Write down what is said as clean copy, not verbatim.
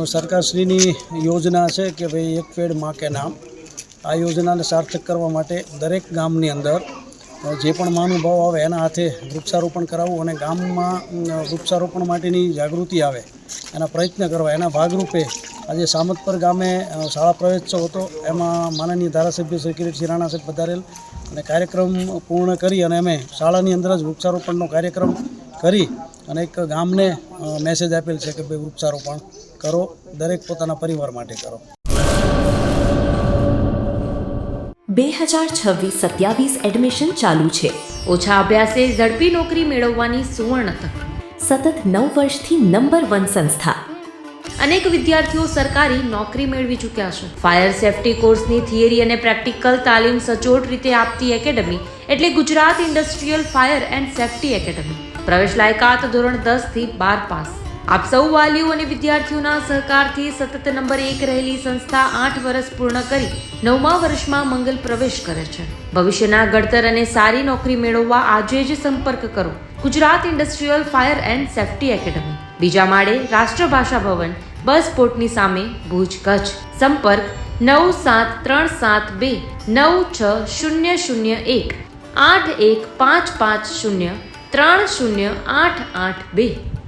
સરકારશ્રીની યોજના છે કે ભાઈ એક પેડ માં કે નામ। આ યોજનાને સાર્થક કરવા માટે દરેક ગામની અંદર જે પણ મહાનુભાવો આવે એના હાથે વૃક્ષારોપણ કરાવવું અને ગામમાં વૃક્ષારોપણ માટેની જાગૃતિ આવે એના પ્રયત્ન કરવા। એના ભાગરૂપે આજે સામતપર ગામે શાળા પ્રવેશોત્સવ હતો। એમાં માનનીય ધારાસભ્ય શ્રી કિરીટસિંહ રાણા સાહેબ પધારેલ અને કાર્યક્રમ પૂર્ણ કરી અને અમે શાળાની અંદર જ વૃક્ષારોપણનો કાર્યક્રમ કરી અને એક ગામને મેસેજ આપેલ છે કે ભાઈ વૃક્ષારોપણ કરો, દરેક પોતાના પરિવાર માટે કરો। 2026-27 એડમિશન ચાલુ છે। ઓછા અભ્યાસે ઝડપી નોકરી મેળવવાની સુવર્ણ તક। સતત 9 વર્ષથી નંબર 1 સંસ્થા। અનેક વિદ્યાર્થીઓ સરકારી નોકરી મેળવી ચૂક્યા છે। ફાયર સેફટી કોર્સની થિયરી અને પ્રેક્ટિકલ તાલીમ સચોટ રીતે આપતી એકેડમી એટલે Gujarat industrial fire and safety academy. પ્રવેશ લાયકાત ધોરણ 10 થી 12 પાસ। આપ સૌ વાલીઓ અને વિદ્યાર્થીઓના સહકારથી સતત નંબર 1 રહેલી સંસ્થા 8 વર્ષ પૂર્ણ કરી 9મા વર્ષમાં મંગલ પ્રવેશ કરે છે। ભવિષ્યના ઘડતર અને સારી નોકરી મેળવવા આજે જ સંપર્ક કરો Gujarat industrial fire and safety academy, બીજા માળે રાષ્ટ્રભાષા ભવન, બસ પોર્ટની સામે, ભુજ, કચ્છ। સંપર્ક 9737296001 8155030882।